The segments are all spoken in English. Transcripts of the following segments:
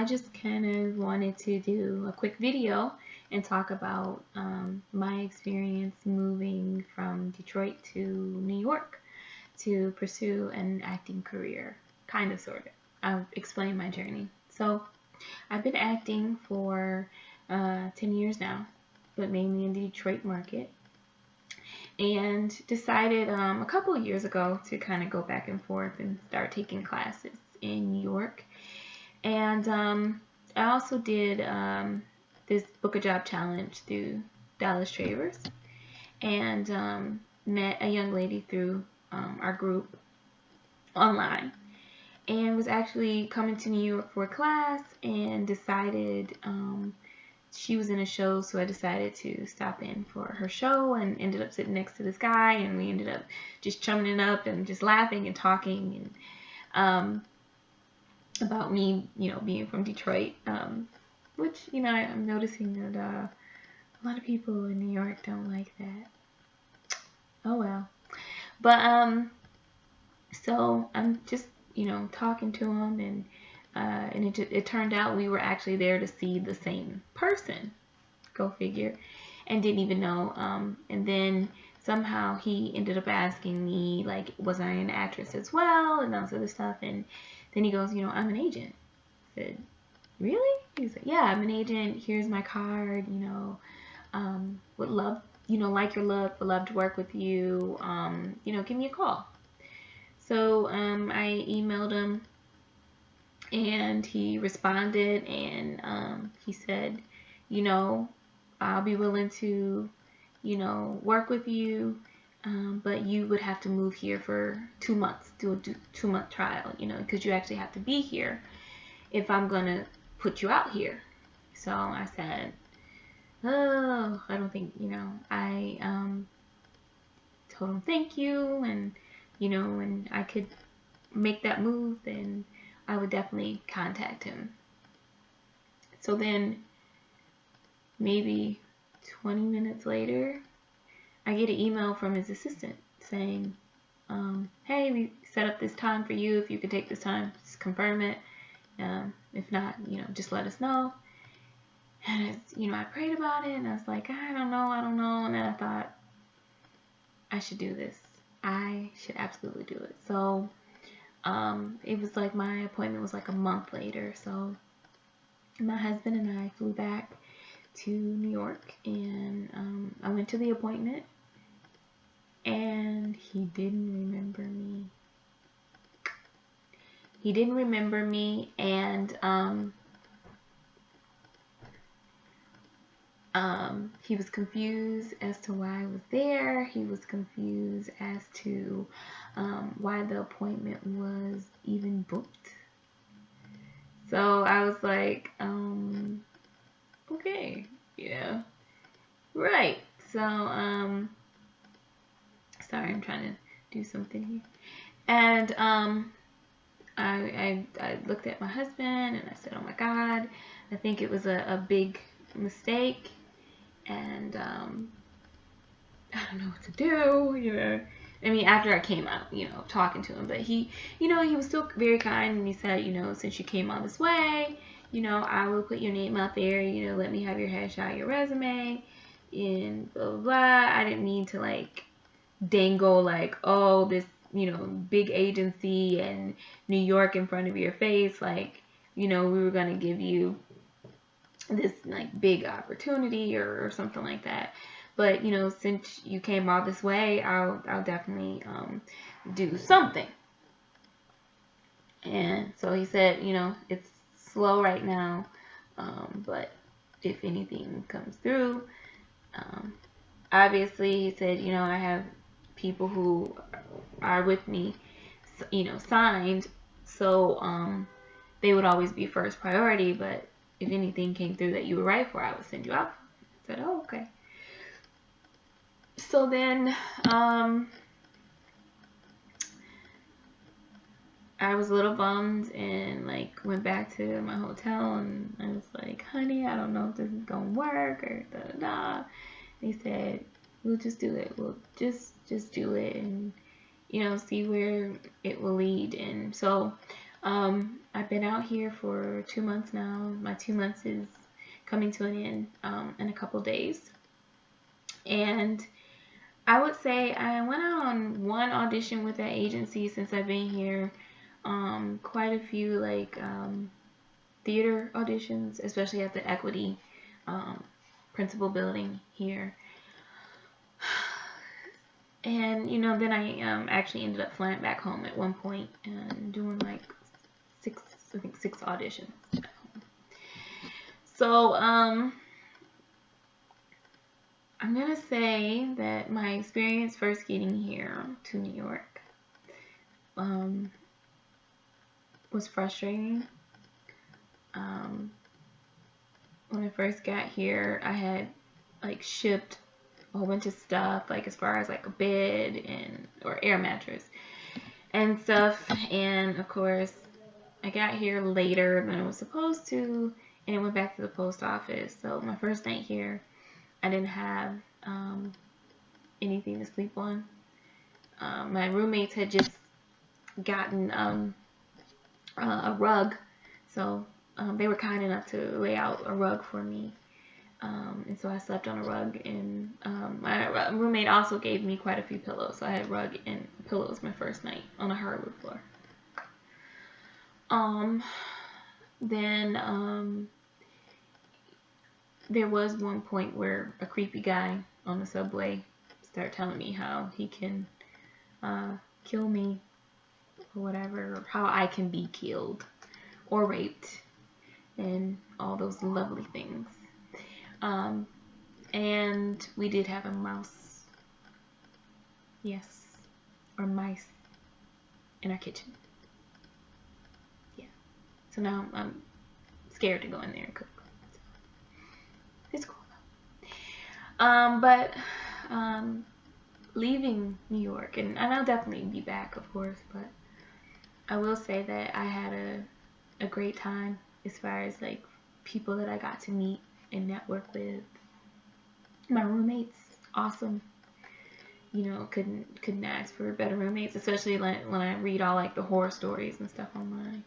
I just kind of wanted to do a quick video and talk about my experience moving from Detroit to New York to pursue an acting career. Kind of, sort of. I'll explain my journey. So, I've been acting for 10 years now, but mainly in the Detroit market. And decided a couple of years ago to kind of go back and forth and start taking classes in New York. And I also did this Book a Job challenge through Dallas Travers, and met a young lady through our group online, and was actually coming to New York for a class, and decided she was in a show, so I decided to stop in for her show, and ended up sitting next to this guy, and we ended up just chumming it up and just laughing and talking, and about me, being from Detroit, which, I'm noticing that a lot of people in New York don't like that. Oh well. But so I'm just, talking to him, and it turned out we were actually there to see the same person. Go figure. And didn't even know. And then somehow he ended up asking me, like, was I an actress as well, and all this other stuff. And then he goes, I'm an agent. I said, really? He's like, yeah, I'm an agent. Here's my card. Would love, like your look. Would love to work with you. Give me a call. So I emailed him, and he responded, and he said, I'll be willing to, work with you, but you would have to move here for 2 months, do a 2-month trial, because you actually have to be here if I'm going to put you out here. So I said, oh, I don't think, I told him thank you, and, when I could make that move, then I would definitely contact him. So then maybe 20 minutes later, I get an email from his assistant saying, hey, we set up this time for you. If you could take this time, just confirm it. If not, just let us know. And I prayed about it, and I was like, I don't know. And then I thought, I should do this. I should absolutely do it. So it was like my appointment was like a month later. So my husband and I flew back to New York, and I went to the appointment, and he didn't remember me. And he was confused as to why I was there. He was confused as to why the appointment was even booked. So I was like, okay, right. So, sorry, I'm trying to do something here. And I looked at my husband, and I said, oh my God, I think it was a big mistake, and I don't know what to do, I mean, after I came out, talking to him, but he was still very kind, and he said, since you came all this way, I will put your name out there, let me have your headshot, your resume, and blah, blah, blah. I didn't mean to, like, dangle, like, oh, this, big agency and New York in front of your face, like, we were going to give you this, like, big opportunity or something like that. But, since you came all this way, I'll definitely do something. And so he said, it's slow right now, but if anything comes through, obviously, he said, I have people who are with me, signed, so they would always be first priority, but if anything came through that you were right for, I would send you out. I said, oh, okay. So then I was a little bummed, and like went back to my hotel, and I was like, honey, I don't know if this is gonna work or da da da. They said, we'll just do it. We'll just do it, and see where it will lead. And so I've been out here for 2 months now. My 2 months is coming to an end in a couple days. And I would say I went out on one audition with that agency since I've been here. Quite a few theater auditions, especially at the Equity principal building here. And then I actually ended up flying back home at one point and doing like six auditions. So I'm gonna say that my experience first getting here to New York was frustrating. When I first got here, I had shipped a whole bunch of stuff, as far as a bed or air mattress and stuff, and of course I got here later than I was supposed to, and it went back to the post office. So my first night here, I didn't have anything to sleep on. My roommates had just gotten a rug, so they were kind enough to lay out a rug for me. And so I slept on a rug, and my roommate also gave me quite a few pillows. So I had rug and pillows my first night on a hardwood floor. Then there was one point where a creepy guy on the subway started telling me how he can kill me or whatever, or how I can be killed or raped and all those lovely things. And we did have a mouse. Yes. Or mice in our kitchen. Yeah. So now I'm scared to go in there and cook. So it's cool though. But leaving New York, and I'll definitely be back, of course, but I will say that I had a great time as far as people that I got to meet and network with. My roommates, awesome. Couldn't ask for better roommates, especially when I read all the horror stories and stuff online.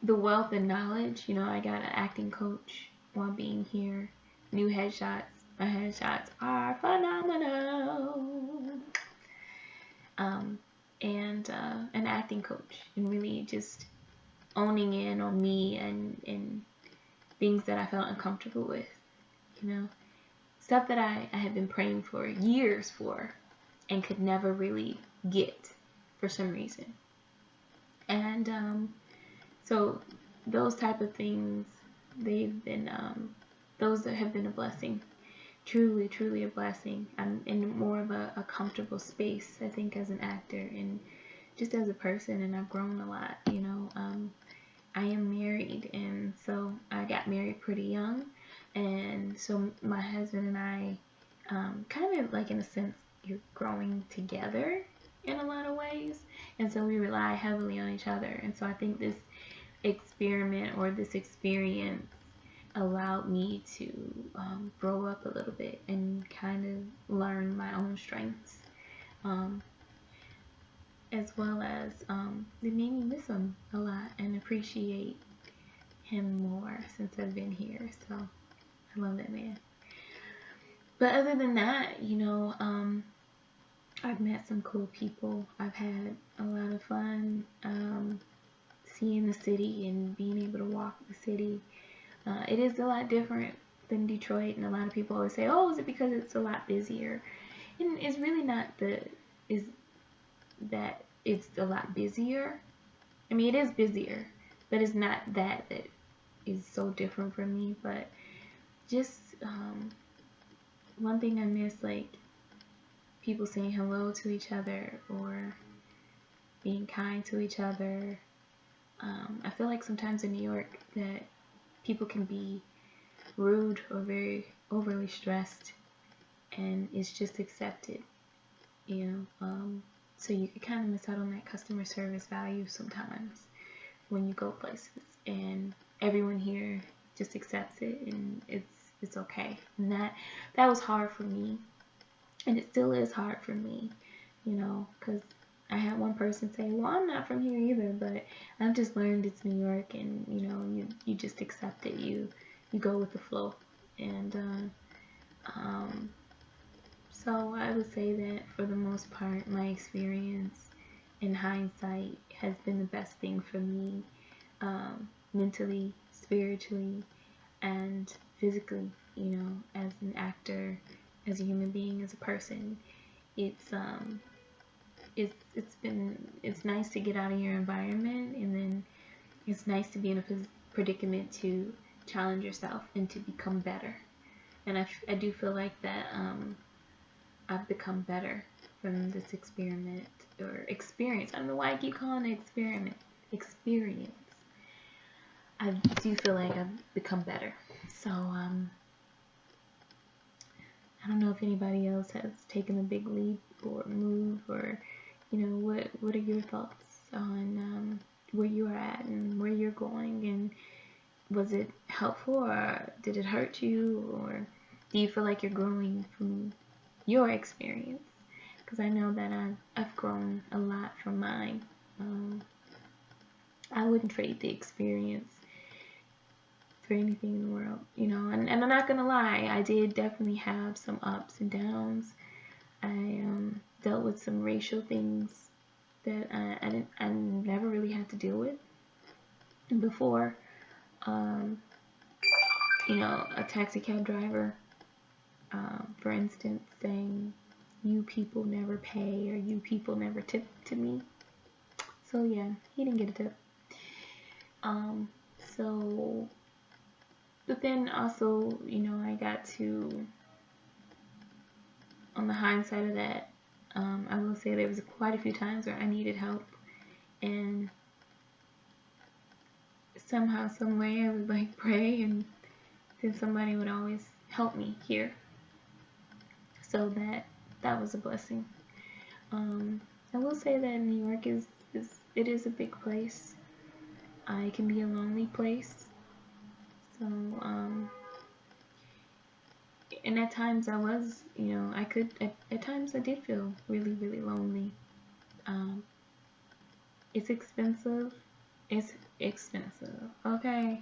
The wealth and knowledge, I got an acting coach while being here. New headshots. My headshots are phenomenal. And an acting coach, and really just owning in on me and things that I felt uncomfortable with, stuff that I had been praying for years for and could never really get for some reason. And so those type of things, they've been those that have been a blessing, truly a blessing. I'm in more of a comfortable space, I think, as an actor and just as a person, and I've grown a lot. I am married, and so I got married pretty young, and so my husband and I kind of in a sense, you're growing together in a lot of ways, and so we rely heavily on each other. And so I think this experiment or this experience allowed me to grow up a little bit and kind of learn my own strengths, as well as it made me miss him a lot and appreciate him more since I've been here. So I love that man. But other than that, I've met some cool people. I've had a lot of fun seeing the city and being able to walk the city. It is a lot different than Detroit, and a lot of people always say, "Oh, is it because it's a lot busier?" And it's really not that it's a lot busier. I mean, it is busier, but it's not that is so different for me. But just one thing I miss, people saying hello to each other or being kind to each other. I feel like sometimes in New York that people can be rude or very overly stressed, and it's just accepted, so you can kind of miss out on that customer service value sometimes when you go places, and everyone here just accepts it, and it's okay. And that was hard for me, and it still is hard for me, because I had one person say, well, I'm not from here either, but I've just learned it's New York, and you know, you just accept it. You go with the flow. And so I would say that for the most part, my experience in hindsight has been the best thing for me, mentally, spiritually, and physically. You know, as an actor, as a human being, as a person, it's it's nice to get out of your environment, and then it's nice to be in a predicament to challenge yourself and to become better. And I do feel like that I've become better from this experiment or experience. I don't know why I keep calling it experiment. Experience. I do feel like I've become better. So I don't know if anybody else has taken a big leap or move, or you know, what are your thoughts on where you are at and where you're going, and was it helpful or did it hurt you, or do you feel like you're growing from your experience? Because I know that I've grown a lot from mine. I wouldn't trade the experience for anything in the world, you know. And I'm not gonna lie, I did definitely have some ups and downs. I dealt with some racial things that I never really had to deal with before. You know, a taxi cab driver, for instance, saying, "You people never pay," or "You people never tip to me." So yeah, he didn't get a tip. So, but then also, you know, I got to, on the hindsight of that, I will say there was quite a few times where I needed help, and somehow, some way, I would like pray, and then somebody would always help me here. So that was a blessing. I will say that New York is it is a big place. It can be a lonely place. So and at times I was, you know, I could at times I did feel really, really lonely. It's expensive. It's expensive. Okay,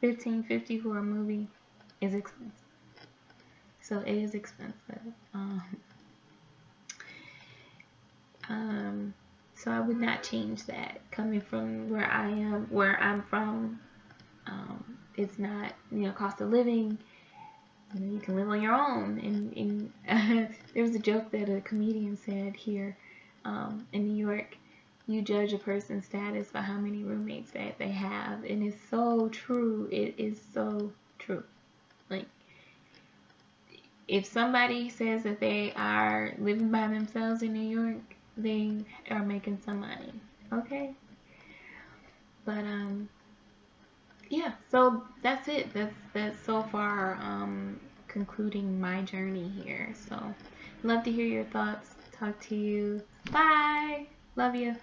$15.50 for a movie is expensive. So it is expensive. So I would not change that. Coming from where I am, where I'm from, it's not, you know, cost of living. You know, you can live on your own. And there was a joke that a comedian said here in New York. You judge a person's status by how many roommates that they have, and it's so true. It is so true. Like, if somebody says that they are living by themselves in New York, they are making some money. Okay? But yeah, so that's it. That's so far concluding my journey here. So love to hear your thoughts. Talk to you. Bye. Love you.